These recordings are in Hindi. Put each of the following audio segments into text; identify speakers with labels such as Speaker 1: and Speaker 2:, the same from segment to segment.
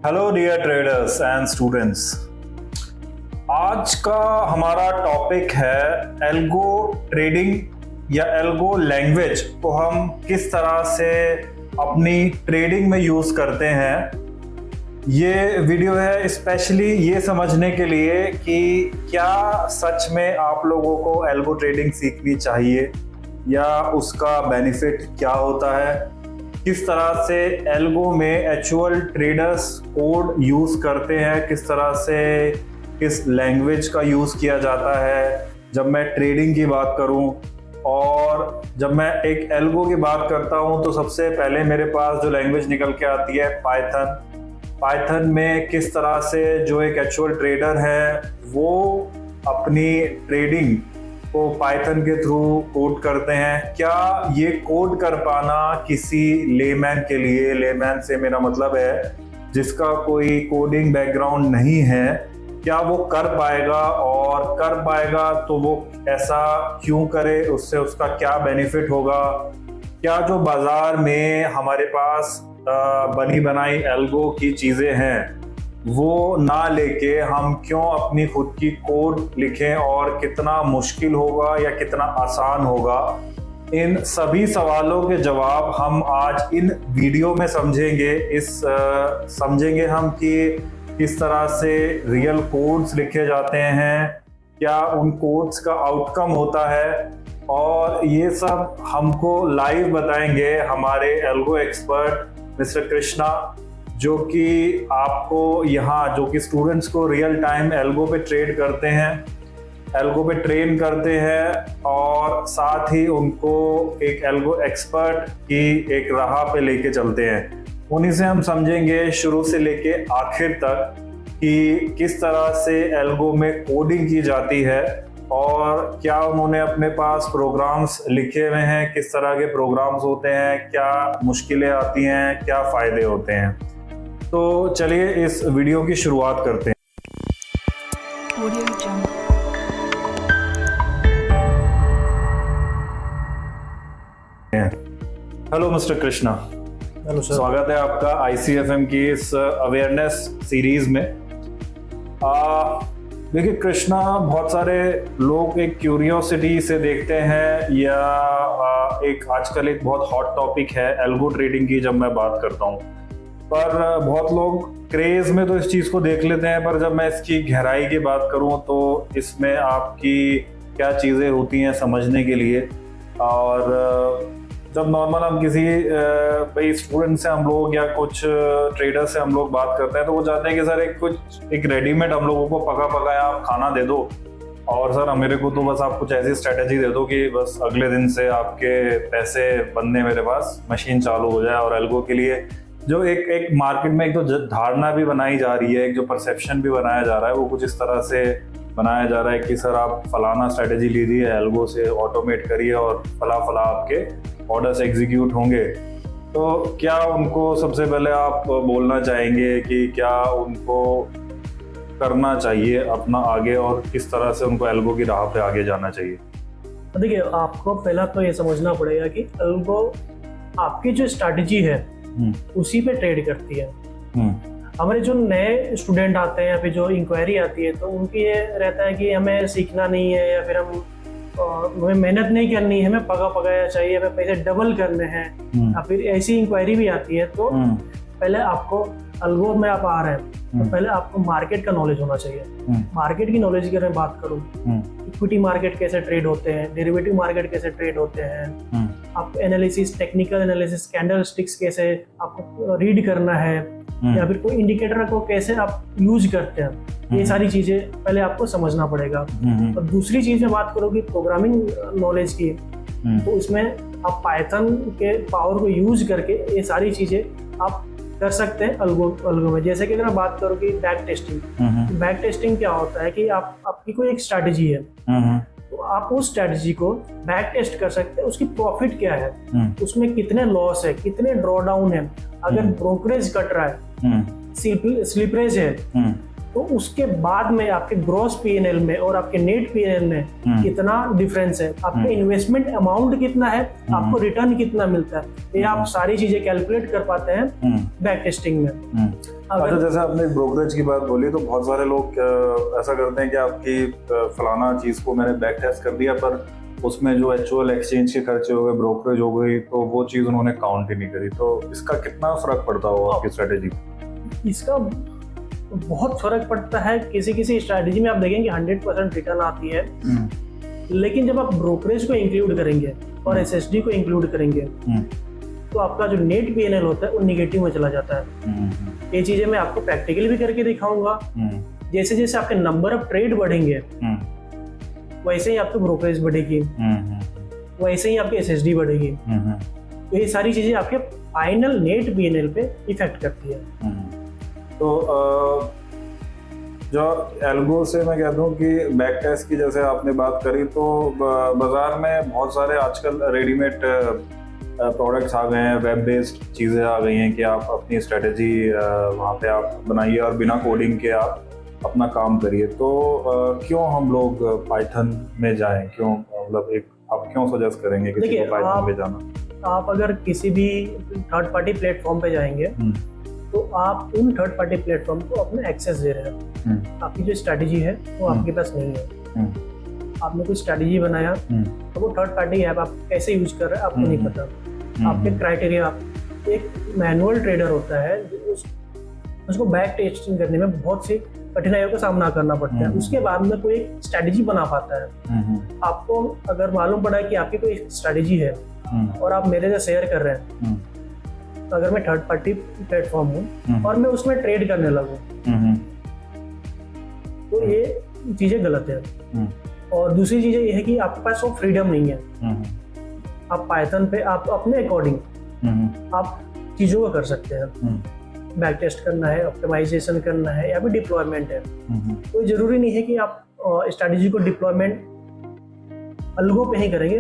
Speaker 1: Hello dear traders and students. आज का हमारा टॉपिक है एल्गो ट्रेडिंग या एल्गो लैंग्वेज को हम किस तरह से अपनी ट्रेडिंग में यूज करते हैं। ये वीडियो है स्पेशली ये समझने के लिए कि क्या सच में आप लोगों को एल्गो ट्रेडिंग सीखनी चाहिए या उसका बेनिफिट क्या होता है, किस तरह से एल्गो में एक्चुअल ट्रेडर्स कोड यूज करते हैं, किस तरह से किस लैंग्वेज का यूज किया जाता है जब मैं ट्रेडिंग की बात करूं। और जब मैं एक एल्गो की बात करता हूं तो सबसे पहले मेरे पास जो लैंग्वेज निकल के आती है पाइथन में किस तरह से जो एक एक्चुअल ट्रेडर है वो अपनी ट्रेडिंग को पाइथन के थ्रू कोड करते हैं। क्या ये कोड कर पाना किसी लेमैन के लिए, लेमैन से मेरा मतलब है जिसका कोई कोडिंग बैकग्राउंड नहीं है, क्या वो कर पाएगा, और कर पाएगा तो वो ऐसा क्यों करे, उससे उसका क्या बेनिफिट होगा। क्या जो बाजार में हमारे पास बनी बनाई एल्गो की चीजें हैं वो ना लेके हम क्यों अपनी खुद की कोड लिखें, और कितना मुश्किल होगा या कितना आसान होगा। इन सभी सवालों के जवाब हम आज इन वीडियो में समझेंगे। समझेंगे हम कि किस तरह से रियल कोड्स लिखे जाते हैं, क्या उन कोड्स का आउटकम होता है, और ये सब हमको लाइव बताएंगे हमारे एल्गो एक्सपर्ट मिस्टर कृष्णा, जो कि आपको यहाँ जो कि स्टूडेंट्स को रियल टाइम एल्गो पे ट्रेड करते हैं, एल्गो पे ट्रेन करते हैं, और साथ ही उनको एक एल्गो एक्सपर्ट की एक राह पे लेके चलते हैं। उन्हीं से हम समझेंगे शुरू से लेके आखिर तक कि किस तरह से एल्गो में कोडिंग की जाती है और क्या उन्होंने अपने पास प्रोग्राम्स लिखे हुए हैं, किस तरह के प्रोग्राम्स होते हैं, क्या मुश्किलें आती हैं, क्या फ़ायदे होते हैं। तो चलिए इस वीडियो की शुरुआत करते हैं। Hello mister Krishna.
Speaker 2: Hello sir.
Speaker 1: स्वागत है आपका ICFM की इस अवेयरनेस सीरीज में। देखिए कृष्णा, बहुत सारे लोग एक क्यूरियोसिटी से देखते हैं या एक आजकल एक बहुत हॉट टॉपिक है एल्गो ट्रेडिंग की जब मैं बात करता हूँ, पर बहुत लोग क्रेज में तो इस चीज़ को देख लेते हैं, पर जब मैं इसकी गहराई की बात करूँ तो इसमें आपकी क्या चीज़ें होती हैं समझने के लिए। और जब नॉर्मल हम किसी भाई स्टूडेंट से हम लोग या कुछ ट्रेडर से हम लोग बात करते हैं तो वो चाहते हैं कि सर एक रेडीमेड हम लोगों को पका पकाया आप खाना दे दो, और सर मेरे को तो बस आप कुछ ऐसी स्ट्रेटेजी दे दो कि बस अगले दिन से आपके पैसे बनने मेरे पास मशीन चालू हो जाए। और एल्गो के लिए जो एक मार्केट में एक तो धारणा भी बनाई जा रही है, एक जो परसेप्शन भी बनाया जा रहा है वो कुछ इस तरह से बनाया जा रहा है कि सर आप फलाना स्ट्रेटेजी लीजिए, एल्गो से ऑटोमेट करिए और फला आपके ऑर्डर्स एग्जीक्यूट होंगे। तो क्या उनको सबसे पहले आप बोलना चाहेंगे कि क्या उनको करना चाहिए अपना आगे, और किस तरह से उनको एल्गो की राह पे आगे जाना चाहिए?
Speaker 2: देखिए, आपको पहला तो ये समझना पड़ेगा कि एल्गो आपकी जो स्ट्रैटेजी है उसी पे ट्रेड करती है। हमारे जो नए स्टूडेंट आते हैं या फिर जो इंक्वायरी आती है तो उनकी ये रहता है कि हमें सीखना नहीं है या फिर हमें मेहनत नहीं करनी है, हमें पका पकाया चाहिए, हमें पैसे डबल करने हैं, या फिर ऐसी इंक्वायरी भी आती है। तो पहले आपको एल्गो में आप आ रहे हैं तो पहले आपको मार्केट का नॉलेज होना चाहिए। मार्केट की नॉलेज की अगर मैं बात करूं, इक्विटी मार्केट कैसे ट्रेड होते हैं, डेरिवेटिव मार्केट कैसे ट्रेड होते हैं, आप एनालिसिस, टेक्निकल एनालिसिस, कैंडलस्टिक्स कैसे आपको रीड करना है, या फिर कोई इंडिकेटर को कैसे आप यूज करते हैं, ये सारी चीजें पहले आपको समझना पड़ेगा। और दूसरी चीज में बात करोगे प्रोग्रामिंग नॉलेज की, तो इसमें आप पाइथन के पावर को यूज करके ये सारी चीजें आप कर सकते हैं एल्गो में। जैसे कि अगर मैं बात करूँ कि बैक टेस्टिंग क्या होता है कि आपकी कोई एक स्ट्रैटेजी है तो आप उस स्ट्रैटेजी को बैक टेस्ट कर सकते हैं, उसकी प्रॉफिट क्या है, उसमें कितने लॉस है, कितने ड्रॉ डाउन है, अगर ब्रोकरेज कट रहा है, स्लिपरेज है, तो उसके बाद में आपके ग्रॉस पीएनएल में और आपके नेट पीएनएल में कितना डिफरेंस है, आपका इन्वेस्टमेंट अमाउंट कितना है, आपको रिटर्न कितना मिलता है, ये आप सारी चीजें कैलकुलेट कर पाते हैं बैक टेस्टिंग में।
Speaker 1: अच्छा, जैसे आपने ब्रोकरेज की बात बोली, तो बहुत सारे लोग ऐसा करते हैं कि आपकी फलाना चीज को मैंने बैक टेस्ट कर दिया, पर उसमें जो एक्चुअल एक्सचेंज के खर्चे हो गए, ब्रोकरेज हो गई, तो वो चीज उन्होंने काउंट ही नहीं करी। तो इसका कितना फर्क पड़ता होगा आपकी स्ट्रेटेजी?
Speaker 2: इसका बहुत फर्क पड़ता है। किसी किसी स्ट्रैटेजी में आप देखेंगे 100% रिटर्न आती है, लेकिन जब आप ब्रोकरेज को इंक्लूड करेंगे और एसएसडी को इंक्लूड करेंगे तो आपका जो नेट पीएनएल होता है वो निगेटिव में चला जाता है। ये चीजें मैं आपको प्रैक्टिकली भी करके दिखाऊंगा। जैसे जैसे आपके नंबर ऑफ ट्रेड बढ़ेंगे वैसे ही आपकी ब्रोकरेज बढ़ेगी, वैसे ही आपकी एसएसडी बढ़ेगी। तो ये सारी चीजें आपके फाइनल नेट पीएनएल पे इफेक्ट करती है।
Speaker 1: तो जो एल्गो से मैं कहता हूँ कि बैक टेस्ट की जैसे आपने बात करी, तो बाजार में बहुत सारे आजकल रेडीमेड प्रोडक्ट्स आ गए हैं, वेब बेस्ड चीज़ें आ गई हैं कि आप अपनी स्ट्रेटेजी वहाँ पे आप बनाइए और बिना कोडिंग के आप अपना काम करिए। तो क्यों हम लोग पाइथन में जाएं? क्यों, मतलब एक आप क्यों सजेस्ट करेंगे किसी को पाइथन में जाना?
Speaker 2: आप अगर किसी भी थर्ड पार्टी प्लेटफॉर्म पे जाएंगे तो आप उन थर्ड पार्टी प्लेटफॉर्म को अपना एक्सेस दे रहे हैं। आपकी जो स्ट्रेटेजी है वो आपके पास नहीं है। आपने कोई स्ट्रेटेजी बनाया तो वो थर्ड पार्टी ऐप आप कैसे यूज कर रहे हैं आपको नहीं पता। आपके क्राइटेरिया, एक मैनुअल ट्रेडर होता है उसको बैक टेस्टिंग करने में बहुत सी कठिनाइयों का सामना करना पड़ता है, उसके बाद में कोई एक स्ट्रेटेजी बना पाता है। आपको अगर मालूम पड़ा कि आपकी कोई स्ट्रेटेजी है और आप मेरे से शेयर कर रहे हैं, अगर मैं थर्ड पार्टी प्लेटफॉर्म हूँ और मैं उसमें ट्रेड करने लगूँ तो ये चीजें गलत है। और दूसरी चीजें ये है कि आपके पास वो फ्रीडम नहीं है। आप पाइथन पे आप अपने अकॉर्डिंग आप चीजों को कर सकते हैं। बैक टेस्ट करना है, ऑप्टिमाइजेशन करना है या फिर डिप्लॉयमेंट है। तो जरूरी नहीं है कि आप स्ट्रेटेजी को डिप्लॉयमेंट अल्गो पे ही करेंगे,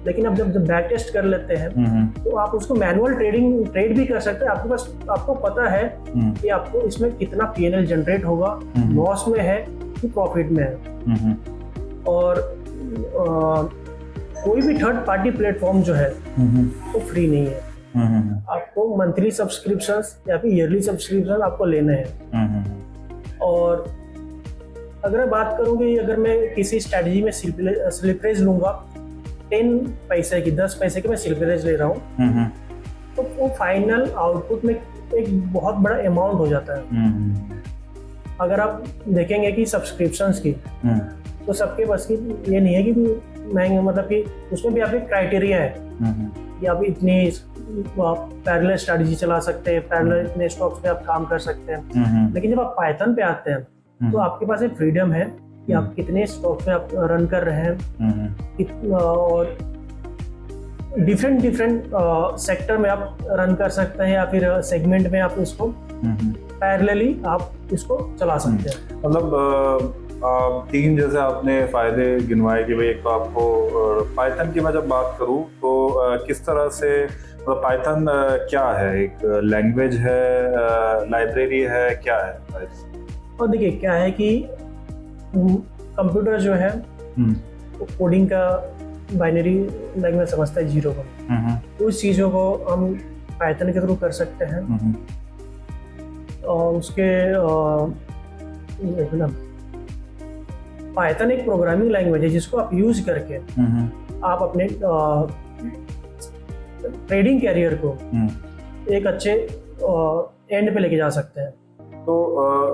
Speaker 2: लेकिन अब जब बैक टेस्ट कर लेते हैं तो आप उसको मैनुअल ट्रेड भी कर सकते हैं। आपके पास, आपको पता है कि आपको इसमें कितना पीएनएल जनरेट होगा, लॉस में है कि प्रॉफिट में है। और कोई भी थर्ड पार्टी प्लेटफॉर्म जो है वो फ्री नहीं है। आपको मंथली सब्सक्रिप्शंस या फिर ईयरली सब्सक्रिप्शन आपको लेने हैं। और अगर मैं बात करूँ कि अगर मैं किसी स्ट्रेटजी में स्लिपरेज लूंगा 10 पैसे की, 10 पैसे की मैं स्लिपरेज ले रहा हूँ, तो वो फाइनल आउटपुट में एक बहुत बड़ा अमाउंट हो जाता है। अगर आप देखेंगे कि सब्सक्रिप्शंस की, तो सबके बस की ये नहीं है कि महंगे, मतलब कि उसमें भी आपके क्राइटेरिया है कि आप इतनी पैरेलल स्ट्रेटजी चला सकते हैं, पैरेलल इतने स्टॉक्स पे आप काम कर सकते हैं। लेकिन जब आप पाइथन पे आते हैं तो आपके पास एक फ्रीडम है कि आप कितने स्टॉक पे आप रन कर रहे हैं, और डिफरेंट सेक्टर में आप रन कर सकते हैं या फिर सेगमेंट में आप इसको पैरेलली आप इसको चला सकते हैं।
Speaker 1: मतलब 3 जैसे आपने फायदे गिनवाए कि भाई एक तो आपको पाइथन की मैं जब बात करूं तो किस तरह से, मतलब पाइथन क्या है, एक लैंग्वेज है, लाइब्रेरी है, क्या है?
Speaker 2: और देखिए क्या है कि कंप्यूटर जो है वो कोडिंग का बाइनरी लैंग्वेज समझता है, 0 को। उस चीज़ों को हम पाइथन के थ्रू कर सकते हैं। और उसके पाइथन एक प्रोग्रामिंग लैंग्वेज है जिसको आप यूज करके आप अपने ट्रेडिंग कैरियर को एक अच्छे एंड पे लेके जा सकते हैं।
Speaker 1: तो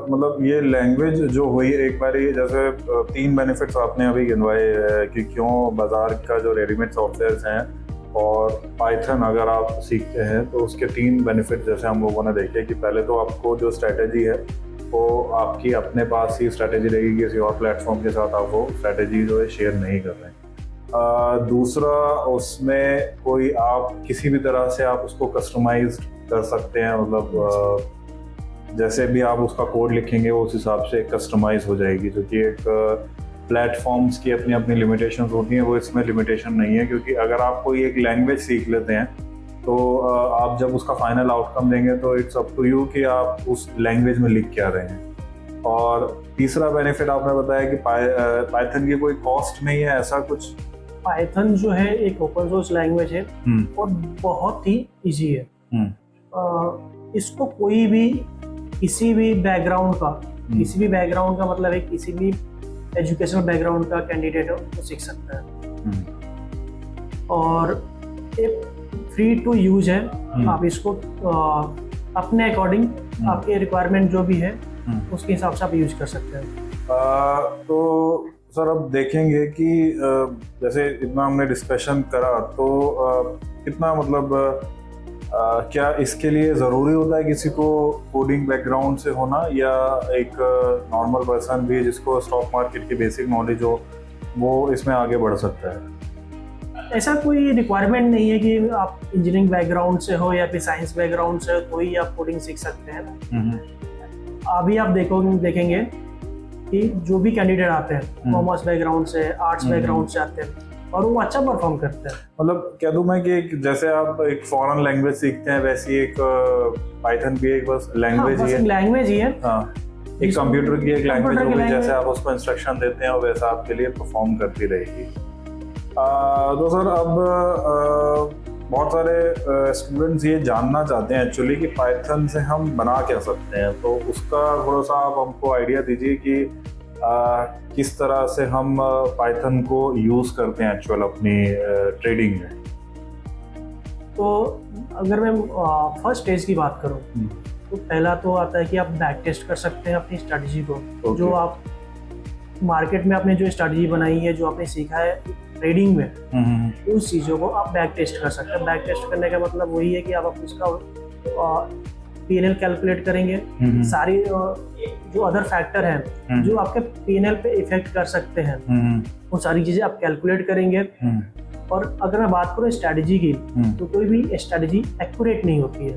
Speaker 1: मतलब ये लैंग्वेज जो हुई, एक बारी जैसे 3 बेनिफिट्स आपने अभी गिनवाए कि क्यों बाजार का जो रेडीमेड सॉफ्टवेयर हैं और पाइथन अगर आप सीखते हैं तो उसके 3 बेनिफिट जैसे हम लोगों ने देखे कि पहले तो आपको जो स्ट्रेटेजी है वो आपकी अपने पास ही स्ट्रेटेजी रहेगी, किसी और प्लेटफॉर्म के साथ आप वो स्ट्रेटेजी जो है शेयर नहीं कर रहे हैं। दूसरा, उसमें कोई आप किसी भी तरह से आप उसको कस्टमाइज कर सकते हैं, मतलब जैसे भी आप उसका कोड लिखेंगे वो उस हिसाब से कस्टमाइज हो जाएगी, जो कि एक प्लेटफॉर्म्स की अपनी अपनी लिमिटेशंस होती हैं, वो इसमें लिमिटेशन नहीं है। क्योंकि अगर आप कोई एक लैंग्वेज सीख लेते हैं तो आप जब उसका फाइनल आउटकम देंगे तो इट्स अप टू यू कि आप उस लैंग्वेज में लिख क्या रहे हैं। और तीसरा बेनिफिट आपने बताया कि पाइथन की कोई कॉस्ट नहीं है, ऐसा कुछ?
Speaker 2: पाइथन जो है एक ओपन सोर्स लैंग्वेज है और बहुत ही इजी है। इसको कोई भी किसी भी बैकग्राउंड का मतलब है किसी भी एजुकेशनल बैकग्राउंड का कैंडिडेट हो वो सीख सकता है। और एक फ्री टू यूज है, आप इसको अपने अकॉर्डिंग आपके रिक्वायरमेंट जो भी है उसके हिसाब से आप यूज कर सकते हैं।
Speaker 1: तो सर अब देखेंगे कि जैसे इतना हमने डिस्कशन करा तो कितना मतलब क्या इसके लिए ज़रूरी होता है किसी को कोडिंग बैकग्राउंड से होना, या एक नॉर्मल पर्सन भी जिसको स्टॉक मार्केट की बेसिक नॉलेज हो वो इसमें आगे बढ़ सकता है?
Speaker 2: ऐसा कोई रिक्वायरमेंट नहीं है कि आप इंजीनियरिंग बैकग्राउंड से हो या फिर साइंस बैकग्राउंड से हो तो ही आप कोडिंग सीख सकते हैं। अभी आप देखेंगे कि जो भी कैंडिडेट आते हैं कॉमर्स बैकग्राउंड से, आर्ट्स बैकग्राउंड से आते हैं और वो अच्छा परफॉर्म करते हैं।
Speaker 1: मतलब कह दूं मैं कि जैसे आप एक फॉरेन लैंग्वेज सीखते हैं वैसी एक पाइथन भी एक बस लैंग्वेज ही है।
Speaker 2: लैंग्वेज ही है।
Speaker 1: हाँ, एक कंप्यूटर की एक लैंग्वेज होगी, जैसे आप उसको इंस्ट्रक्शन देते हैं वैसा आपके लिए परफॉर्म करती रहेगी। तो सर अब बहुत सारे स्टूडेंट्स ये जानना चाहते हैं एक्चुअली कि पाइथन से हम बना क्या सकते हैं, तो उसका थोड़ा सा आप हमको आइडिया दीजिए कि किस तरह से हम पाइथन को यूज करते हैं एक्चुअल अपनी ट्रेडिंग में।
Speaker 2: तो अगर मैं फर्स्ट स्टेज की बात करूं तो पहला तो आता है कि आप बैक टेस्ट कर सकते हैं अपनी स्ट्रेटजी को। जो आप मार्केट में आपने जो स्ट्रेटजी बनाई है, जो आपने सीखा है ट्रेडिंग में, उस चीज़ों को आप बैक टेस्ट कर सकते हैं। बैक टेस्ट करने का मतलब वही है कि आप उसका P&L कैलकुलेट करेंगे, सारी जो अदर फैक्टर हैं जो आपके P&L पे इफेक्ट कर सकते हैं वो सारी चीज़ें आप कैलकुलेट करेंगे। और अगर मैं बात करूँ स्ट्रेटजी की, तो कोई भी स्ट्रेटजी एक्यूरेट नहीं होती है।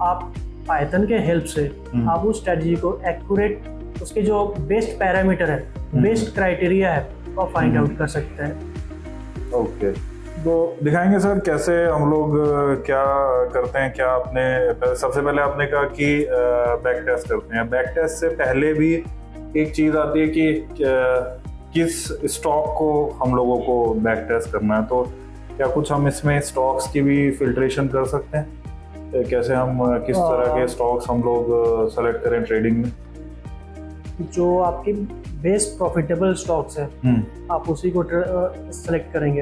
Speaker 2: आप पाइथन के हेल्प से आप उस स्ट्रेटजी को एक्यूरेट, उसके जो बेस्ट पैरामीटर है, बेस्ट क्राइटेरिया है, आप फाइंड आउट कर सकते हैं।
Speaker 1: ओके, तो दिखाएंगे सर कैसे हम लोग क्या करते हैं। क्या आपने सबसे पहले आपने कहा कि बैक टेस्ट करते हैं। बैक टेस्ट से पहले भी एक चीज़ आती है कि किस स्टॉक को हम लोगों को बैक टेस्ट करना है, तो क्या कुछ हम इसमें स्टॉक्स की भी फिल्ट्रेशन कर सकते हैं? कैसे हम किस तरह के स्टॉक्स हम लोग सेलेक्ट करें ट्रेडिंग में?
Speaker 2: जो आपके बेस्ट प्रॉफिटेबल स्टॉक्स हैं आप उसी को सेलेक्ट करेंगे।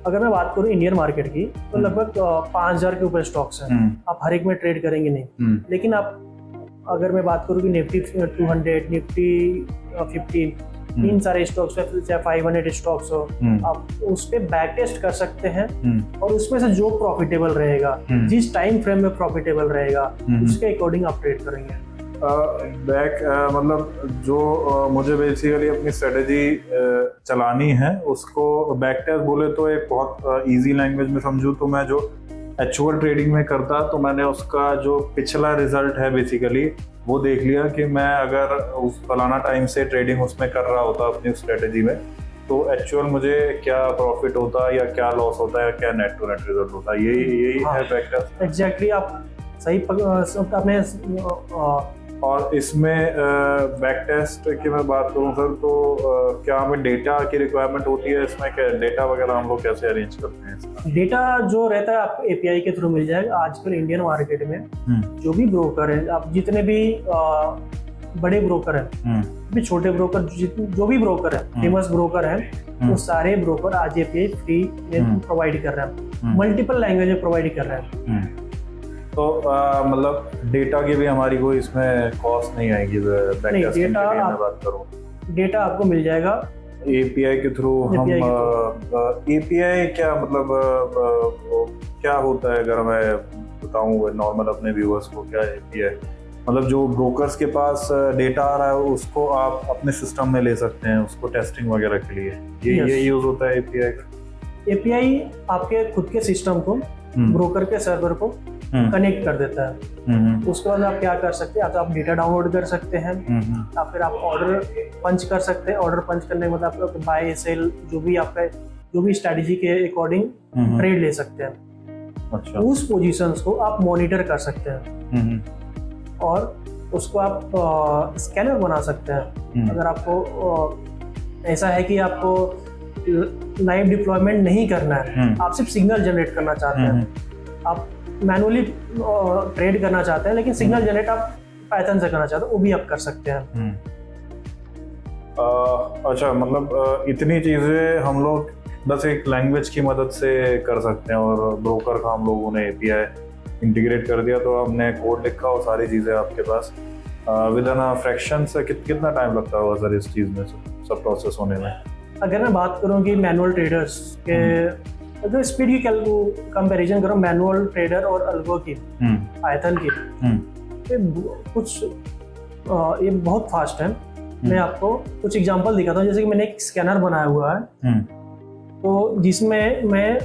Speaker 2: अगर मैं बात करूं इंडियन मार्केट की तो लगभग 5000 के ऊपर स्टॉक्स हैं। आप हर एक में ट्रेड करेंगे नहीं, लेकिन आप अगर मैं बात करूं कि निफ्टी 200, निफ्टी 50, इन सारे स्टॉक्स में चाहे 500 स्टॉक्स हो, आप उस पर बैक टेस्ट कर सकते हैं और उसमें से जो प्रॉफिटेबल रहेगा, जिस टाइम फ्रेम में प्रॉफिटेबल रहेगा, उसके अकॉर्डिंग आप ट्रेड करेंगे।
Speaker 1: बैक मतलब जो मुझे बेसिकली अपनी स्ट्रेटेजी चलानी है उसको बैक टेस्ट बोले तो एक बहुत इजी लैंग्वेज में समझूं तो मैं जो एक्चुअल ट्रेडिंग में करता तो मैंने उसका जो पिछला रिजल्ट है बेसिकली वो देख लिया कि मैं अगर उस फलाना टाइम से ट्रेडिंग उसमें कर रहा होता अपनी स्ट्रेटेजी में तो एक्चुअल मुझे क्या प्रॉफिट होता या क्या लॉस होता है या क्या नेट टू नेट रिजल्ट होता, यही है बैक टेस्ट।
Speaker 2: एग्जैक्टली, आप सही आपने।
Speaker 1: और इसमें बैक टेस्ट की मैं बात करूं सर तो क्या हमें डेटा की रिक्वायरमेंट होती है इसमें? क्या डेटा वगैरह हम लोग कैसे अरेंज करते हैं इसका?
Speaker 2: डेटा जो रहता है आपको एपीआई के थ्रू मिल जाएगा। आजकल इंडियन मार्केट में जो भी ब्रोकर है, आप जितने भी बड़े ब्रोकर हैं, भी छोटे ब्रोकर, जो भी ब्रोकर है, फेमस ब्रोकर है, वो सारे ब्रोकर आज एपीआई फ्री में प्रोवाइड कर रहे हैं, मल्टीपल लैंग्वेज में प्रोवाइड कर रहे हैं।
Speaker 1: तो मतलब डेटा की भी हमारी कोई इसमें कॉस्ट नहीं आएगी?
Speaker 2: नहीं, डेटा आपको मिल जाएगा
Speaker 1: एपीआई के थ्रू। हम एपीआई क्या मतलब क्या होता है अगर मैं बताऊं नॉर्मल अपने व्यूअर्स को? क्या एपीआई मतलब जो ब्रोकर्स के पास डेटा आ रहा है उसको आप अपने सिस्टम में ले सकते हैं उसको टेस्टिंग वगैरह के लिए, ये यूज होता है एपीआई का?
Speaker 2: एपीआई आपके खुद के सिस्टम को ब्रोकर के सर्वर को कनेक्ट कर देता है। उसके बाद आप क्या कर सकते हैं, या तो आप डेटा डाउनलोड कर सकते हैं या फिर आप ऑर्डर पंच कर सकते हैं। ऑर्डर पंच करने का मतलब आप बाय सेल जो भी स्ट्रेटजी के अकॉर्डिंग ट्रेड ले सकते हैं। अच्छा। उस पोजीशंस को आप मॉनिटर कर सकते हैं और उसको आप स्कैनर बना सकते हैं। अगर आपको ऐसा है कि आपको लाइव डिप्लॉयमेंट नहीं करना है, आप सिर्फ सिग्नल जनरेट करना चाहते हैं, आप मैनुअली ट्रेड करना चाहते हैं लेकिन सिग्नल जनरेट आप पाइथन से करना चाहते हैं, वो भी आप कर सकते हैं।
Speaker 1: अच्छा, मतलब इतनी चीजें हम लोग बस एक लैंग्वेज की मदद से कर सकते हैं, और ब्रोकर का हम लोगों ने एपीआई इंटीग्रेट कर दिया तो हमने कोड लिखा और सारी चीजें आपके पास विद इन फ्रैक्शन से। कितना टाइम लगता होगा सर इस चीज में सब प्रोसेस होने में? अगर
Speaker 2: मैं बात करूं कि मैनुअल ट्रेडर्स के अगर स्पीड की कंपैरिजन करो मैनुअल ट्रेडर और अल्गो की, पाइथन की, ये बहुत फास्ट है। मैं आपको कुछ एग्जांपल दिखाता हूँ। जैसे कि मैंने एक स्कैनर बनाया हुआ है, तो जिसमें मैं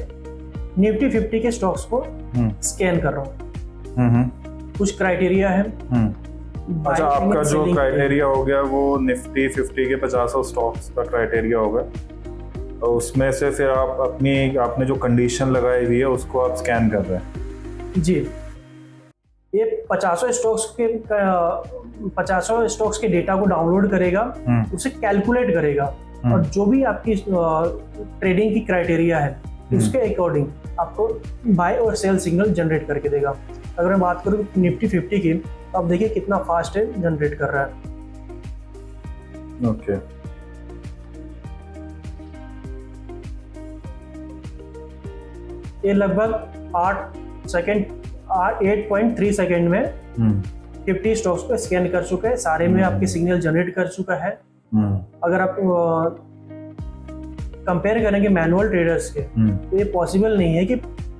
Speaker 2: निफ्टी 50 के स्टॉक्स को स्कैन कर रहा हूँ। कुछ क्राइटेरिया है।
Speaker 1: अच्छा, आपका जो क्राइटेरिया हो गया वो निफ्टी 50 के 50 स्टॉक्स का क्राइटेरिया होगा, तो उसमें से फिर आप आपने जो कंडीशन लगाई हुई है उसको आप स्कैन कर रहे हैं?
Speaker 2: जी, ये 50 स्टॉक्स के डेटा को डाउनलोड करेगा, उसे कैलकुलेट करेगा, और जो भी आपकी ट्रेडिंग की क्राइटेरिया है उसके अकॉर्डिंग आपको बाय और सेल सिग्नल जनरेट करके देगा। अगर मैं बात करूँ निफ्टी 50 की, तो आप देखिए कितना फास्ट है जनरेट कर रहा है।
Speaker 1: ओके।
Speaker 2: ये लगभग 8.3 सेकेंड में 50 स्टॉक्स को स्कैन कर चुका है, सारे में आपके सिग्नल जनरेट कर चुका है। अगर आप कंपेयर करेंगे मैनुअल ट्रेडर्स के, तो ये पॉसिबल नहीं है कि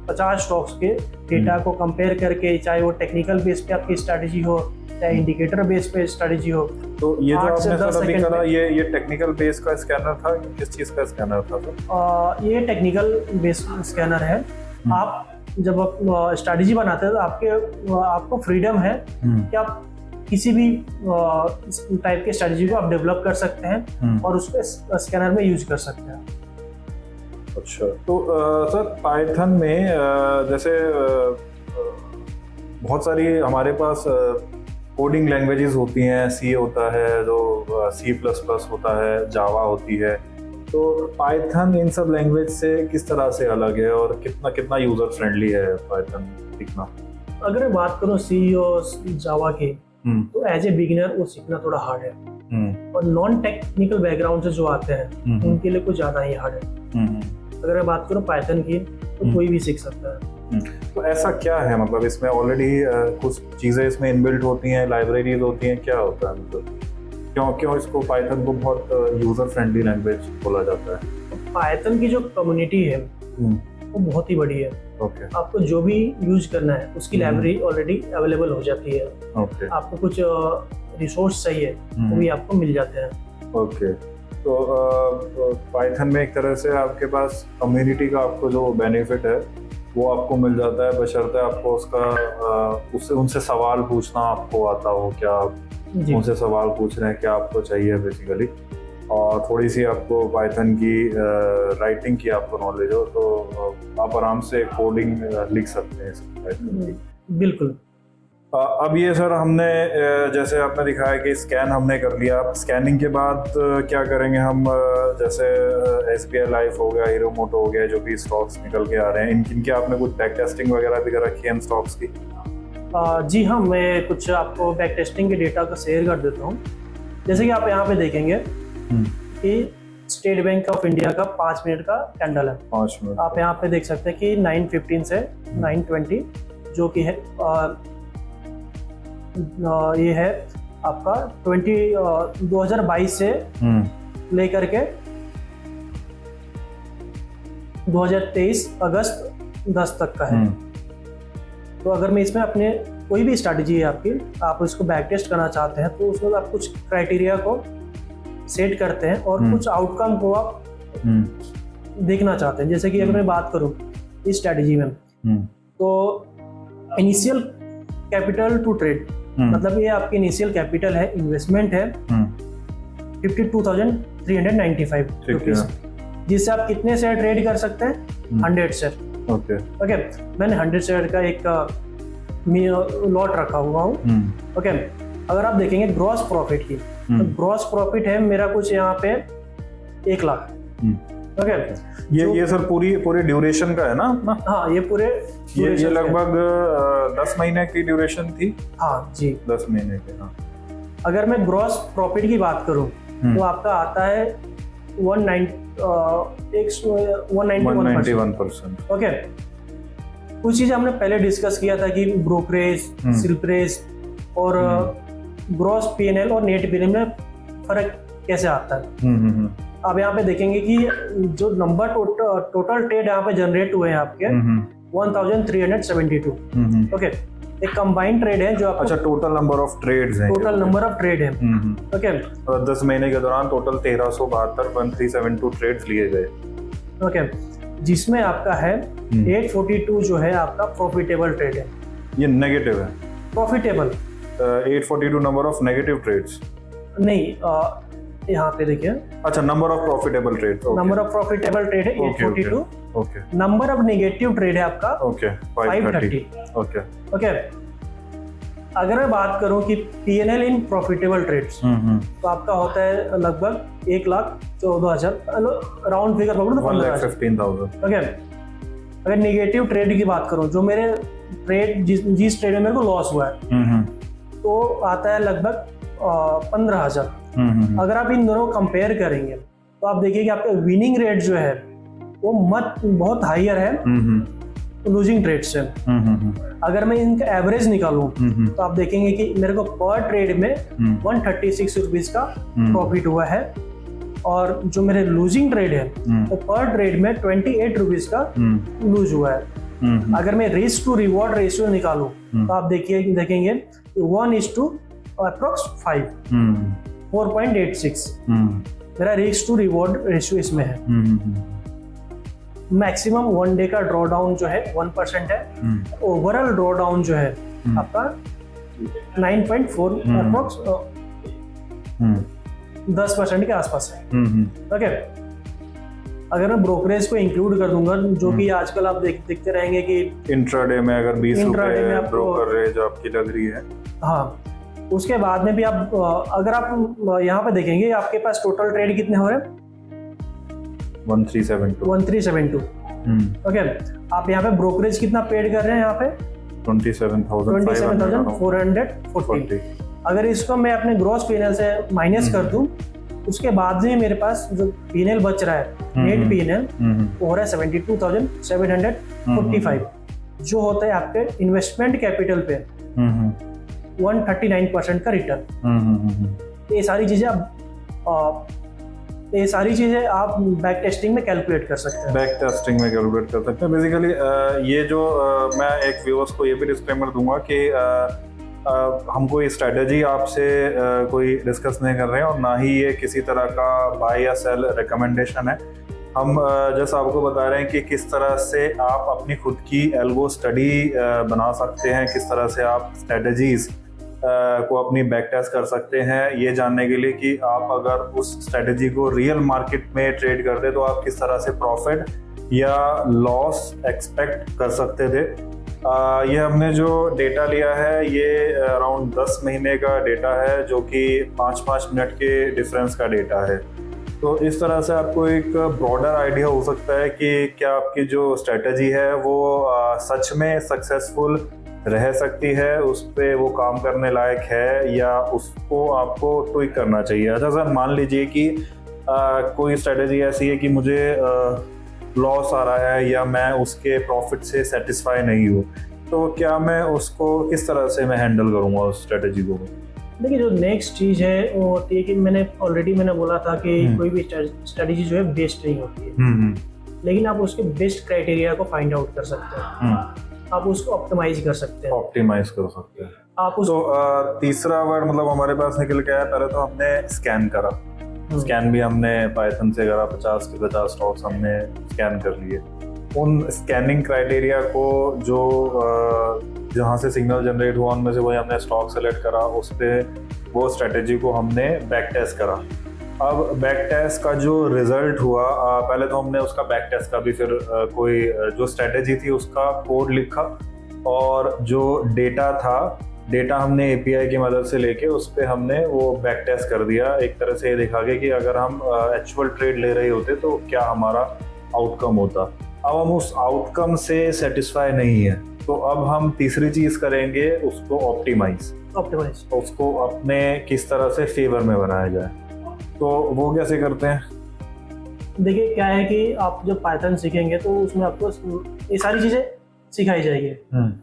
Speaker 2: 50 स्टॉक्स के डेटा को कंपेयर करके, चाहे वो टेक्निकल बेस पे आपकी स्ट्रैटेजी हो, चाहे इंडिकेटर बेस पे स्ट्रैटेजी हो।
Speaker 1: तो ये जो आपने सर अभी करा, ये टेक्निकल बेस का स्कैनर था, किस चीज का स्कैनर था सर?
Speaker 2: ये टेक्निकल बेस स्कैनर है। आप जब आप स्ट्रैटेजी बनाते हैं तो आपको फ्रीडम है कि आप किसी भी टाइप के स्ट्रैटेजी को आप डेवलप कर सकते हैं और उसको स्कैनर में यूज कर सकते हैं।
Speaker 1: अच्छा, तो सर पाइथन में जैसे बहुत सारी हमारे पास कोडिंग लैंग्वेजेस होती हैं, सी होता है, जो C++ होता है, जावा होती है, तो पाइथन इन सब लैंग्वेज से किस तरह से अलग है और कितना यूजर फ्रेंडली है पाइथन सीखना?
Speaker 2: अगर मैं बात करूँ सी और जावा की, तो एज ए बिगिनर वो सीखना थोड़ा हार्ड है, और नॉन टेक्निकल बैकग्राउंड से जो आते हैं उनके लिए कुछ ज्यादा ही हार्ड है। अगर मैं बात करूँ पाइथन की, तो कोई भी सीख सकता है।
Speaker 1: तो ऐसा क्या है, मतलब इसमें ऑलरेडी कुछ चीजें इसमें इनबिल्ट होती हैं, लाइब्रेरीज होती हैं, क्या होता है, मतलब क्यों इसको पाइथन को बहुत यूजर फ्रेंडली लैंग्वेज बोला जाता है?
Speaker 2: पाइथन की जो कम्युनिटी है वो बहुत ही बड़ी है। आपको जो भी यूज करना है उसकी लाइब्रेरी ऑलरेडी अवेलेबल हो जाती है। आपको कुछ रिसोर्स चाहिए वो भी आपको मिल जाते हैं।
Speaker 1: ओके, तो पाइथन में एक तरह से आपके पास कम्युनिटी का आपको जो बेनिफिट है वो आपको मिल जाता है, बशर्ते आपको उसका उनसे सवाल पूछना आपको आता हो, क्या उनसे सवाल पूछ रहे हैं, क्या आपको चाहिए बेसिकली, और थोड़ी सी आपको पाइथन की राइटिंग की आपको नॉलेज हो, तो आप आराम से कोडिंग लिख सकते हैं।
Speaker 2: बिल्कुल।
Speaker 1: अब ये सर हमने जैसे आपने दिखाया कि स्कैन हमने कर लिया, स्कैनिंग के बाद क्या करेंगे हम? जैसे SBI लाइफ हो गया, हीरो मोटो हो गया, जो भी स्टॉक्स निकल के आ रहे हैं, इनके आपने कुछ बैक टेस्टिंग वगैरह भी कर रखी है इन स्टॉक्स की?
Speaker 2: जी हाँ, मैं कुछ आपको बैक टेस्टिंग के डेटा को शेयर कर देता हूँ। जैसे कि आप यहाँ पे देखेंगे कि स्टेट बैंक ऑफ इंडिया का 5 मिनट का कैंडल है। 5 मिनट आप यहाँ पे देख सकते हैं कि 9:15 से 9:20 जो कि है ये है आपका 2022 से लेकर के 2023 अगस्त 10 तक का है। तो अगर मैं इसमें अपने कोई भी स्ट्रैटेजी है आपकी, आप इसको बैक टेस्ट करना चाहते हैं, तो उसमें आप कुछ क्राइटेरिया को सेट करते हैं और कुछ आउटकम को आप देखना चाहते हैं। जैसे कि अगर मैं बात करूं इस स्ट्रैटेजी में, तो इनिशियल कैपिटल टू ट्रेड, मतलब ये आपकी इनिशियल कैपिटल है, इन्वेस्टमेंट है 52,395 रुपीज, जिससे आप कितने शेयर ट्रेड कर सकते हैं? 100 शेयर। ओके, मैंने 100 शेयर का एक लॉट रखा हुआ हूँ। ओके, अगर आप देखेंगे ग्रॉस प्रॉफिट की, तो ग्रॉस प्रॉफिट है मेरा कुछ यहाँ पे 1 लाख। ओके,
Speaker 1: ये सर पूरी ड्यूरेशन का है ना अपना?
Speaker 2: हाँ, ये पूरे
Speaker 1: ये लगभग 10 महीने की ड्यूरेशन थी।
Speaker 2: हाँ जी,
Speaker 1: 10 महीने के। हाँ,
Speaker 2: अगर मैं ग्रॉस प्रॉफिट की बात करूं तो आपका आता है 191%। ओके, कुछ चीजें हमने पहले डिस्कस किया था कि ब्रोकरेज, स्लिपरेज और ग्रॉस पीएनएल और नेट पीएनएल में फर्क कैसे आता है। अब यहाँ पे देखेंगे कि जो नंबर टोटल ट्रेड यहाँ पे जनरेट हुए हैं आपके 1372। ओके, एक कंबाइंड ट्रेड है जो आपको,
Speaker 1: अच्छा, टोटल नंबर ऑफ ट्रेड्स हैं,
Speaker 2: टोटल नंबर ऑफ ट्रेड है। ओके,
Speaker 1: 10 महीने के दौरान टोटल 1372 ट्रेड्स लिए गए।
Speaker 2: ओके, जिसमें आपका है 842 जो है आपका प्रॉफिटेबल ट्रेड है।
Speaker 1: ये नेगेटिव है?
Speaker 2: Profitable
Speaker 1: 842 number of negative trades
Speaker 2: नहीं, यहाँ पे देखिए,
Speaker 1: अच्छा, number of profitable trades,
Speaker 2: number of profitable trade है 842।
Speaker 1: Okay,
Speaker 2: number of negative trade है आपका 530।
Speaker 1: ओके,
Speaker 2: ओके, अगर मैं बात करूं कि पीएनएल इन प्रॉफिटेबल ट्रेड्स, तो आपका होता है लगभग 1,14,000, राउंड फिगर पकड़ो तो
Speaker 1: 1,15,000।
Speaker 2: ओके, अगर नेगेटिव ट्रेड की बात करूं, जो मेरे ट्रेड जिस ट्रेड में मेरे को लॉस हुआ है, तो आता है लगभग 15,000। अगर आप इन दोनों कंपेयर करेंगे तो आप देखिए कि आपका विनिंग रेट जो है वो बहुत हाइयर है लूजिंग ट्रेड से। अगर मैं इनका एवरेज निकालूं तो आप देखेंगे कि मेरे को पर ट्रेड में 136 रुपीज का प्रॉफिट हुआ है, और जो मेरे लूजिंग ट्रेड है वो पर ट्रेड में 28 रुपीज का लूज हुआ है। अगर मैं रिस्क टू रिवॉर्ड रेशियो निकालूं तो आप देखेंगे 1:5 4.86 मेरा रिस्क टू रिवॉर्ड रेशियो इसमें है। मैक्सिमम 1 डे का ड्रॉ डाउन जो है 1% है। ओवरऑल ड्रॉ डाउन जो है आपका 9.4 अप्रोक्स 10% के आसपास है। ओके, अगर मैं ब्रोकरेज को इंक्लूड कर दूंगा, जो कि आजकल आप देखते रहेंगे कि
Speaker 1: इंट्राडे में अगर 20
Speaker 2: इंट्राडे में
Speaker 1: ब्रोकरेज आपकी लग रही है,
Speaker 2: हाँ, उसके बाद में भी आप अगर आप यहाँ पे देखेंगे आपके पास टोटल ट्रेड कितने हो रहे हैं 1372। ओके, आप यहाँ पे ब्रोकरेज कितना पेड कर रहे हैं यहाँ पे 27,440। अगर इसको मैं अपने ग्रॉस पीएनएल से माइनस कर दूं, उसके बाद में मेरे पास जो पीएनएल बच रहा है नेट पीएनएल वो हो रहा है 72,745, जो होता है आपके इन्वेस्टमेंट कैपिटल पे 139% का रिटर्न। ये सारी चीजें आप बैक टेस्टिंग में कैलकुलेट कर सकते हैं।
Speaker 1: बेसिकली ये जो मैं एक व्यूअर्स को ये भी डिस्क्लेमर दूंगा कि हम कोई स्ट्रेटजी आपसे कोई डिस्कस नहीं कर रहे हैं, और ना ही ये किसी तरह का बाय या सेल रिकमेंडेशन है। हम जैसा आपको बता रहे हैं कि किस तरह से आप अपनी खुद की एल्गो स्टडी बना सकते हैं, किस तरह से आप स्ट्रेटजीज को अपनी बैक टेस्ट कर सकते हैं, ये जानने के लिए कि आप अगर उस स्ट्रेटजी को रियल मार्केट में ट्रेड करते तो आप किस तरह से प्रॉफिट या लॉस एक्सपेक्ट कर सकते थे। ये हमने जो डेटा लिया है ये अराउंड 10 महीने का डेटा है, जो कि 5-5 मिनट के डिफरेंस का डेटा है। तो इस तरह से आपको एक ब्रॉडर आइडिया हो सकता है कि क्या आपकी जो स्ट्रेटजी है वो सच में सक्सेसफुल रह सकती है, उस पर वो काम करने लायक है, या उसको आपको ट्विक करना चाहिए। अच्छा सर, मान लीजिए कि कोई स्ट्रेटजी ऐसी है कि मुझे लॉस आ रहा है या मैं उसके प्रॉफिट से सेटिस्फाई नहीं हूँ, तो क्या मैं उसको किस तरह से मैं हैंडल करूँगा उस स्ट्रेटजी को?
Speaker 2: देखिए, जो नेक्स्ट चीज़ है वो होती है कि मैंने बोला था कि कोई भी स्ट्रेटजी जो है बेस्ट नहीं होती है, लेकिन आप उसके बेस्ट क्राइटेरिया को फाइंड आउट कर सकते हैं, आप उसको ऑप्टिमाइज कर सकते हैं। आप उसको
Speaker 1: तो तीसरा वर्ड मतलब हमारे पास निकल के आया। पहले तो हमने स्कैन करा, स्कैन भी हमने पाइथन से करा, 50 के 50 स्टॉक्स हमने स्कैन कर लिए। उन स्कैनिंग क्राइटेरिया को जो जहाँ से सिग्नल जनरेट हुआ उनमें से वही हमने स्टॉक सेलेक्ट करा, उस पर वो स्ट्रेटेजी को हमने बैक टेस्ट करा। अब बैक टेस्ट का जो रिजल्ट हुआ, पहले तो हमने उसका बैक टेस्ट का भी फिर कोई जो स्ट्रेटेजी थी उसका कोड लिखा, और जो डेटा था डेटा हमने एपीआई की मदद से लेके उस पर हमने वो बैक टेस्ट कर दिया, एक तरह से ये दिखा के कि अगर हम एक्चुअल ट्रेड ले रहे होते तो क्या हमारा आउटकम होता। अब हम उस आउटकम से सेटिस्फाई नहीं है, तो अब हम तीसरी चीज करेंगे, उसको ऑप्टिमाइज, उसको अपने किस तरह से फेवर में बनाया जाए। तो वो कैसे करते हैं?
Speaker 2: देखिए क्या है कि आप जब पाइथन सीखेंगे तो उसमें आपको ये सारी चीजें सिखाई जाएगी।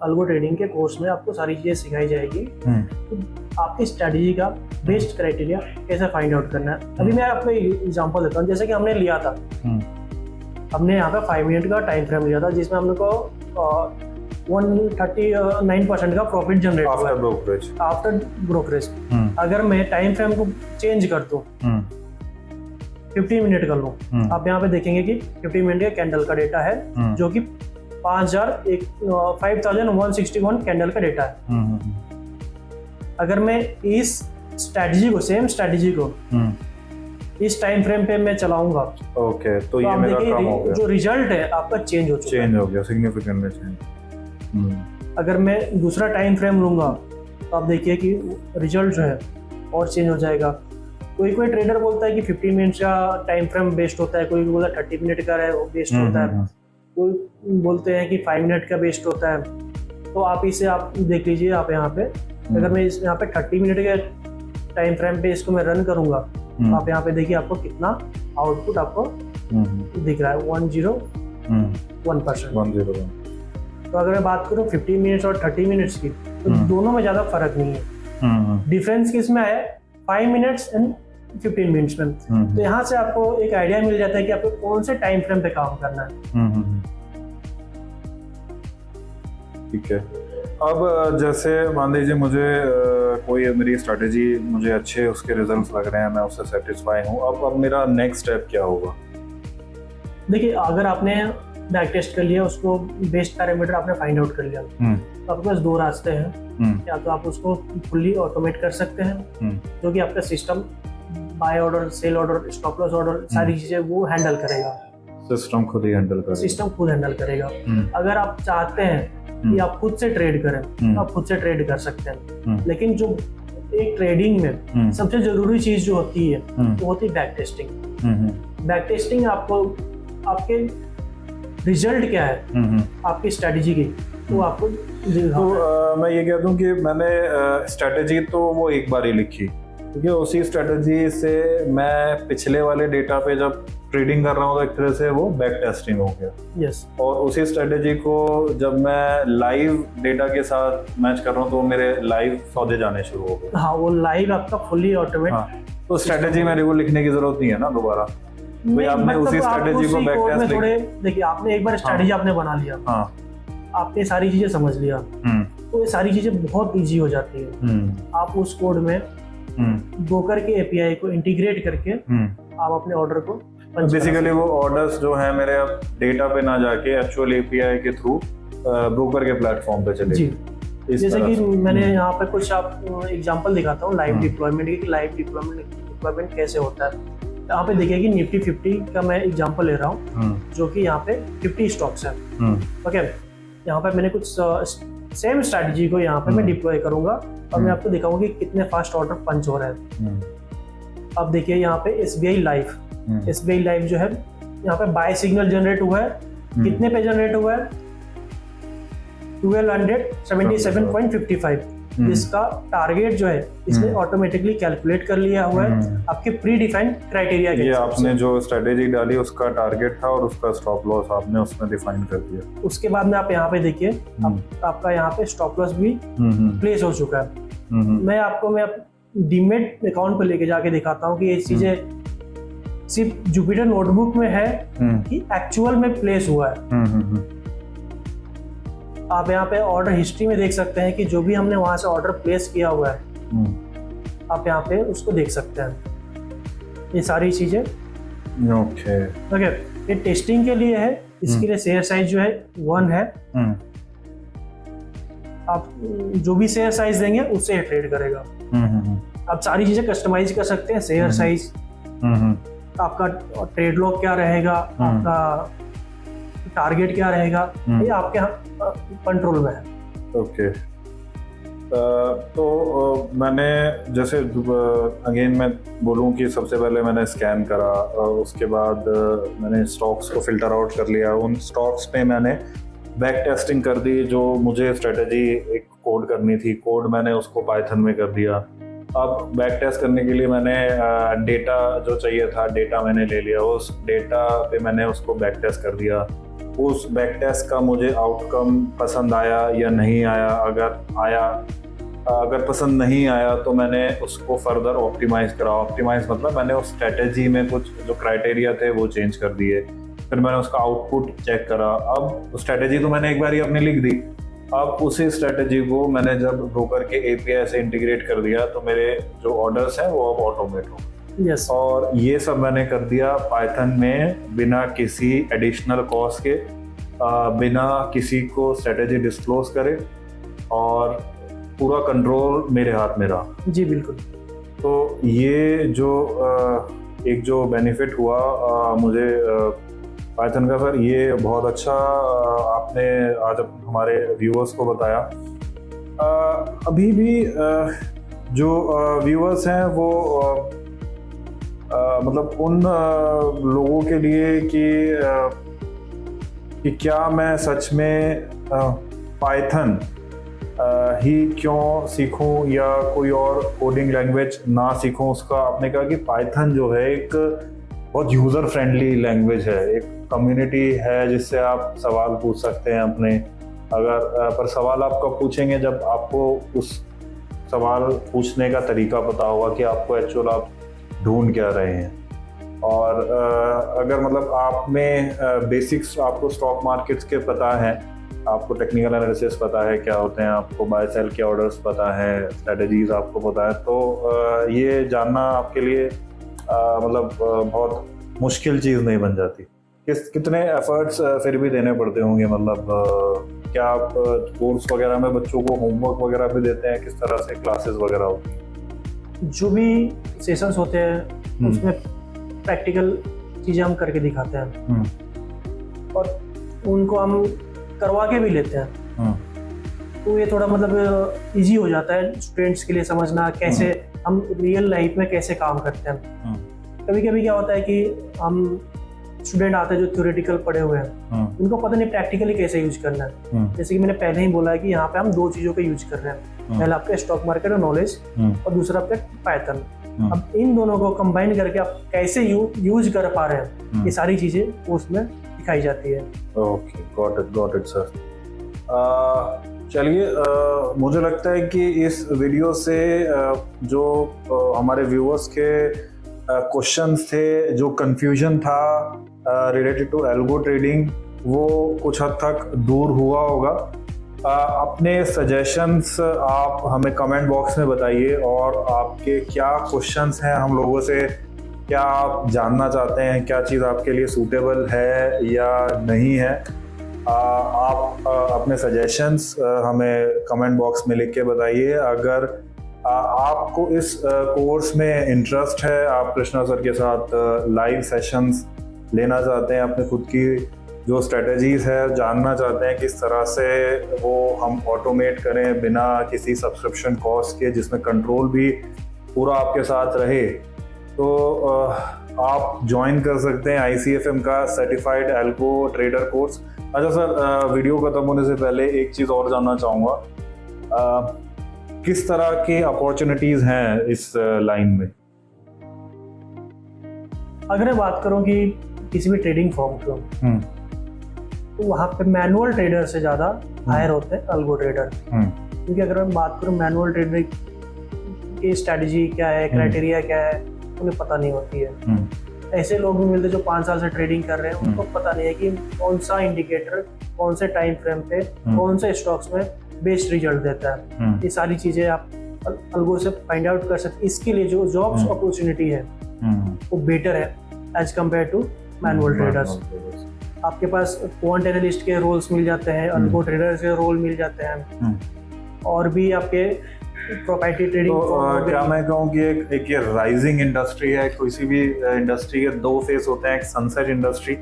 Speaker 2: अल्गो ट्रेडिंग के कोर्स में आपको सारी चीजें सिखाई जाएगी। तो आपकी स्ट्रेटजी का बेस्ट क्राइटेरिया कैसे फाइंड आउट करना है। अभी मैं आपको एग्जांपल देता हूँ। जैसे कि हमने लिया था, हमने यहाँ पे 5 मिनट का टाइम फ्रेम लिया था जिसमें हमने को 139% का प्रॉफिट जनरेट हुआ आफ्टर ब्रोकरेज। अगर मैं टाइम फ्रेम को चेंज कर दूं, 50 मिनट कर लूं, आप यहाँ पे देखेंगे कि 50 मिनट का कैंडल का डेटा है जो कि 5161 कैंडल का डेटा है। अगर मैं इस स्ट्रेटजी को, सेम स्ट्रेटजी को इस टाइम फ्रेम पे मैं चलाऊंगा,
Speaker 1: ओके, तो ये मेरा काम हो गया।
Speaker 2: जो रिजल्ट है आपका चेंज हो
Speaker 1: गया सिग्निफिकेंटली चेंज।
Speaker 2: अगर मैं दूसरा टाइम फ्रेम लूंगा तो आप देखिए कि रिजल्ट जो है और चेंज हो जाएगा। कोई ट्रेडर बोलता है कि 15 मिनट का टाइम फ्रेम बेस्ट होता है, कोई बोलता है 30 मिनट का बेस्ट होता है, कोई बोलते हैं कि 5 मिनट का बेस्ट होता है। तो आप इसे आप देख लीजिए। आप यहाँ पे अगर मैं यहाँ पे 30 मिनट के टाइम फ्रेम पे इसको मैं रन करूंगा, तो आप यहाँ पे देखिए आपको कितना आउटपुट आपको दिख रहा है, 101%। तो अगर मैं बात करूँ 15 मिनट्स और 30 मिनट्स की, तो दोनों में ज्यादा फर्क नहीं है। डिफरेंस किस में है? 5 मिनट्स एंड 15 मिनट्स में। तो यहाँ से आपको एक आइडिया मिल जाता है कि आपको कौन से टाइम फ्रेम पे काम करना है।
Speaker 1: ठीक है। अब जैसे मान लीजिए मुझे कोई मेरी स्ट्रेटेजी, मुझे अच्छे उसके रिजल्ट्स लग रहे हैं, मैं उससे सेटिस्फाई हूँ, अब मेरा नेक्स्ट स्टेप क्या होगा?
Speaker 2: देखिए अगर आपने बैक टेस्ट कर लिया, उसको बेस्ट पैरामीटर आपने फाइंड आउट कर लिया, तो आपके पास 2 रास्ते हैं। या तो आप उसको फुल्ली ऑटोमेट कर सकते हैं, जो कि आपका system buy order, sell order, stop loss order, सारी चीजें वो हैंडल करेगा।
Speaker 1: सिस्टम खुद हैंडल करेगा।
Speaker 2: अगर आप चाहते हैं कि आप खुद से ट्रेड करें, तो आप खुद से ट्रेड कर सकते हैं। लेकिन जो एक ट्रेडिंग में सबसे जरूरी चीज जो होती है वो होती है बैक टेस्टिंग। बैक टेस्टिंग आपको आपके रिजल्ट क्या है आपकी स्ट्रेटजी की, तो आपको
Speaker 1: मैं ये कहता हूँ कि मैंने स्ट्रेटजी तो वो एक बार ही लिखी, क्योंकि उसी स्ट्रेटजी से मैं पिछले वाले डेटा पे जब ट्रेडिंग कर रहा हूँ तो एक तरह से वो बैक टेस्टिंग हो गया।
Speaker 2: यस। और
Speaker 1: उसी स्ट्रेटजी को जब मैं लाइव डेटा के साथ मैच कर रहा हूँ तो मेरे लाइव सौदे जाने शुरू हो गए।
Speaker 2: हाँ, वो लाइव आपका फुल्ली ऑटोमेट।
Speaker 1: तो स्ट्रेटजी मेरे को लिखने की जरूरत नहीं है ना दोबारा, भाई आपने उसी स्ट्रेटजी को बैक टेस्ट
Speaker 2: थोड़े देखिए, आपने एक बार स्ट्रेटजी आपने बना लिया, आपने सारी चीजें समझ लिया, तो ये सारी चीजें बहुत इजी हो जाती है। आप उस कोड में ब्रोकर के एपीआई को इंटीग्रेट करके आप अपने ऑर्डर को
Speaker 1: बेसिकली वो ऑर्डर्स जो है मेरे अब डेटा पे ना जाके एक्चुअल एपीआई के थ्रू ब्रोकर के प्लेटफॉर्म पे चले।
Speaker 2: जैसे कि मैंने यहाँ पे कुछ आप एग्जांपल दिखाता हूँ लाइव डिप्लॉयमेंट की, लाइव डिप्लॉयमेंट कैसे होता है। यहाँ पे देखिए कि निफ्टी 50 का मैं एग्जांपल ले रहा हूँ, जो कि यहाँ पे 50 स्टॉक्स हैं। ओके, यहाँ पे मैंने कुछ सेम स्ट्रैटेजी को यहाँ पे मैं डिप्लॉय करूंगा और मैं आपको दिखाऊंगा कि कितने फास्ट ऑर्डर पंच हो रहे हैं। अब देखिए यहाँ पे SBI लाइव जो है, यहाँ पे बाय सिग्नल जनरेट हुआ है, कितने पे जनरेट हुआ है? 1277.55। इसका टारगेट जो है इसने ऑटोमेटिकली कैलकुलेट कर लिया हुआ है आपके प्री डिफाइंड क्राइटेरिया के।
Speaker 1: ये आपने जो स्ट्रेटेजी डाली उसका टारगेट था और उसका स्टॉप लॉस आपने उसमें डिफाइन कर दिया।
Speaker 2: उसके बाद में आप यहाँ पे देखिए, आपका यहाँ पे स्टॉप लॉस भी प्लेस हो चुका है। मैं डीमेट अकाउंट पे लेके जाके दिखाता हूँ कि ये चीजें सिर्फ जुपिटर नोटबुक में है कि एक्चुअल में प्लेस हुआ है। आप यहाँ पे ऑर्डर हिस्ट्री में देख सकते हैं कि जो भी हमने वहां से ऑर्डर प्लेस किया हुआ है, आप यहाँ पे उसको देख सकते हैं। ये सारी चीजें
Speaker 1: ओके।
Speaker 2: ये टेस्टिंग के लिए है, इसके लिए शेयर साइज जो है 1 है। आप जो भी शेयर साइज देंगे उससे ट्रेड करेगा। आप सारी चीजें कस्टमाइज कर सकते हैं, शेयर साइज, आपका ट्रेड लॉक क्या रहेगा, आपका टारगेट क्या रहेगा, ये आपके यहाँ कंट्रोल में है।
Speaker 1: ओके। तो मैंने जैसे अगेन मैं बोलूँ कि सबसे पहले मैंने स्कैन करा, उसके बाद मैंने स्टॉक्स को फिल्टर आउट कर लिया। उन स्टॉक्स पे मैंने बैक टेस्टिंग कर दी, जो मुझे स्ट्रेटजी एक कोड करनी थी, कोड मैंने उसको पाइथन में कर दिया। अब बैक टेस्ट करने के लिए मैंने डेटा जो चाहिए था, डेटा मैंने ले लिया, उस डेटा पे मैंने उसको बैक टेस्ट कर दिया। उस बैक टेस्ट का मुझे आउटकम पसंद आया या नहीं आया, अगर पसंद नहीं आया तो मैंने उसको फर्दर ऑप्टिमाइज करा। ऑप्टिमाइज मतलब मैंने उस स्ट्रेटजी में कुछ जो क्राइटेरिया थे वो चेंज कर दिए, फिर मैंने उसका आउटपुट चेक करा। अब स्ट्रेटजी तो मैंने एक बार ही अपनी लिख दी, अब उसी स्ट्रेटजी को मैंने जब ब्रोकर के एपीआई से इंटीग्रेट कर दिया तो मेरे जो ऑर्डर्स हैं वो अब ऑटोमेट हो गए।
Speaker 2: यस।
Speaker 1: और ये सब मैंने कर दिया पाइथन में बिना किसी एडिशनल कॉस्ट के, बिना किसी को स्ट्रेटजी डिस्क्लोज करे, और पूरा कंट्रोल मेरे हाथ में रहा।
Speaker 2: जी बिल्कुल।
Speaker 1: तो ये जो एक जो बेनिफिट हुआ मुझे पाइथन का, सर ये बहुत अच्छा आपने आज हमारे व्यूअर्स को बताया। अभी भी जो व्यूअर्स हैं वो मतलब उन लोगों के लिए कि क्या मैं सच में पाइथन ही क्यों सीखूं या कोई और कोडिंग लैंग्वेज ना सीखूं, उसका आपने कहा कि पाइथन जो है एक बहुत यूज़र फ्रेंडली लैंग्वेज है, एक कम्युनिटी है जिससे आप सवाल पूछ सकते हैं अपने। अगर पर सवाल आप कब पूछेंगे, जब आपको उस सवाल पूछने का तरीका पता होगा कि आपको एक्चुअल आप ढूंढ क्या रहे हैं। और अगर मतलब आप में बेसिक्स आपको स्टॉक मार्केट्स के पता है, आपको टेक्निकल एनालिसिस पता है क्या होते हैं, आपको बाय सेल के ऑर्डर्स पता है, स्ट्रेटजीज आपको पता है, तो ये जानना आपके लिए मतलब बहुत मुश्किल चीज़ नहीं बन जाती। कितने एफर्ट्स फिर भी देने पड़ते होंगे, मतलब क्या आप कोर्स वगैरह में बच्चों को होमवर्क वगैरह भी देते हैं, किस तरह से क्लासेस वगैरह होती हैं?
Speaker 2: जो भी सेशंस होते हैं उसमें प्रैक्टिकल चीज़ें हम करके दिखाते हैं और उनको हम करवा के भी लेते हैं। तो ये थोड़ा मतलब इजी हो जाता है स्टूडेंट्स के लिए समझना कैसे हम रियल लाइफ में कैसे काम करते हैं। कभी कभी क्या होता है कि हम स्टूडेंट आते हैं जो थ्योरेटिकल पढ़े हुए हैं, उनको पता नहीं प्रैक्टिकली कैसे यूज करना है। जैसे कि मैंने पहले ही बोला है कि यहाँ पे हम दो चीज़ों का यूज कर रहे हैं, पहला आपका स्टॉक मार्केट और नॉलेज और दूसरा आपका पाइथन। अब इन दोनों को कंबाइन करके आप कैसे यूज कर पा रहे हैं, ये सारी चीज़ें उसमें दिखाई जाती है।
Speaker 1: Okay, got it sir. चलिए, मुझे लगता है कि इस वीडियो से जो हमारे व्यूअर्स के क्वेश्चंस थे, जो कंफ्यूजन था रिलेटेड टू एल्गो ट्रेडिंग, वो कुछ हद तक दूर हुआ होगा। अपने सजेशंस आप हमें कमेंट बॉक्स में बताइए, और आपके क्या क्वेश्चंस हैं हम लोगों से, क्या आप जानना चाहते हैं, क्या चीज़ आपके लिए सूटेबल है या नहीं है। आप अपने सजेशंस हमें कमेंट बॉक्स में लिख के बताइए। अगर आपको इस कोर्स में इंटरेस्ट है, आप कृष्णा सर के साथ लाइव सेशंस लेना चाहते हैं, अपने खुद की जो स्ट्रेटजीज़ है जानना चाहते हैं किस तरह से वो हम ऑटोमेट करें बिना किसी सब्सक्रिप्शन कॉस्ट के, जिसमें कंट्रोल भी पूरा आपके साथ रहे, तो आप ज्वाइन कर सकते हैं ICFM का सर्टिफाइड एल्गो ट्रेडर कोर्स। अच्छा सर, वीडियो खत्म होने से पहले एक चीज़ और जानना चाहूँगा, किस तरह की अपॉर्चुनिटीज़ हैं इस लाइन में?
Speaker 2: अगर मैं बात करूं कि किसी भी ट्रेडिंग फॉर्म को, तो वहाँ पे मैनुअल ट्रेडर से ज़्यादा हायर होते हैं अल्गो ट्रेडर। क्योंकि अगर मैं बात करूं मैनुअल ट्रेडर की स्ट्रैटेजी क्या है, क्राइटेरिया क्या है, उन्हें पता नहीं होती है। ऐसे लोग भी मिलते जो 5 साल से ट्रेडिंग कर रहे हैं, उनको पता नहीं है कि कौन सा इंडिकेटर कौन से टाइम फ्रेम पे कौन से स्टॉक्स में बेस्ट रिजल्ट देता है। ये सारी चीज़ें आप अल्गो से फाइंड आउट कर सकते। इसके लिए जो जॉब्स अपॉर्चुनिटी है वो बेटर है as compare to manual traders. आपके पास क्वांट एनालिस्ट के रोल्स मिल जाते हैं, अल्गो ट्रेडर्स के रोल मिल जाते हैं, और भी आपके प्रॉपर्टी ट्रेडिंग।
Speaker 1: तो क्या मैं कहूँ कि एक ये राइजिंग इंडस्ट्री है। किसी भी इंडस्ट्री के दो फेस होते हैं, एक सनसेट इंडस्ट्री,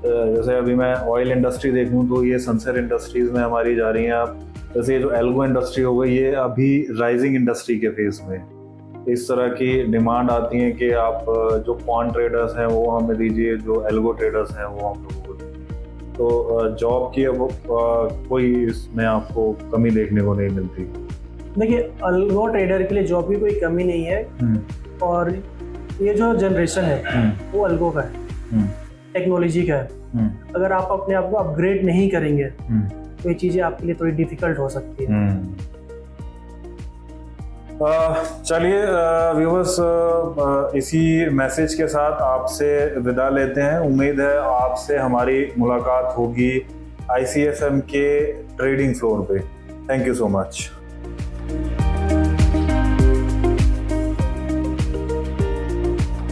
Speaker 1: जैसे अभी मैं ऑयल इंडस्ट्री देखूँ तो ये सनसेट इंडस्ट्रीज में हमारी जा रही हैं। अब जैसे ये जो एल्गो इंडस्ट्री हो गई, ये अभी राइजिंग इंडस्ट्री के फेज में। इस तरह की डिमांड आती है कि आप जो क्वांट ट्रेडर्स हैं वो हमें दीजिए, जो एल्गो ट्रेडर्स हैं वो हम लोगों को दीजिए। तो जॉब की अब कोई इसमें आपको कमी देखने को नहीं मिलती।
Speaker 2: देखिए, अल्गो ट्रेडर के लिए जॉब की कोई कमी नहीं है, और ये जो जनरेशन है वो अल्गो का है, टेक्नोलॉजी का है। अगर आप अपने आप को अपग्रेड नहीं करेंगे तो ये चीजें आपके लिए थोड़ी डिफिकल्ट हो सकती है।
Speaker 1: चलिए व्यूअर्स, इसी मैसेज के साथ आपसे विदा लेते हैं। उम्मीद है आपसे हमारी मुलाकात होगी ICSM के ट्रेडिंग फ्लोर पे। Thank you so much.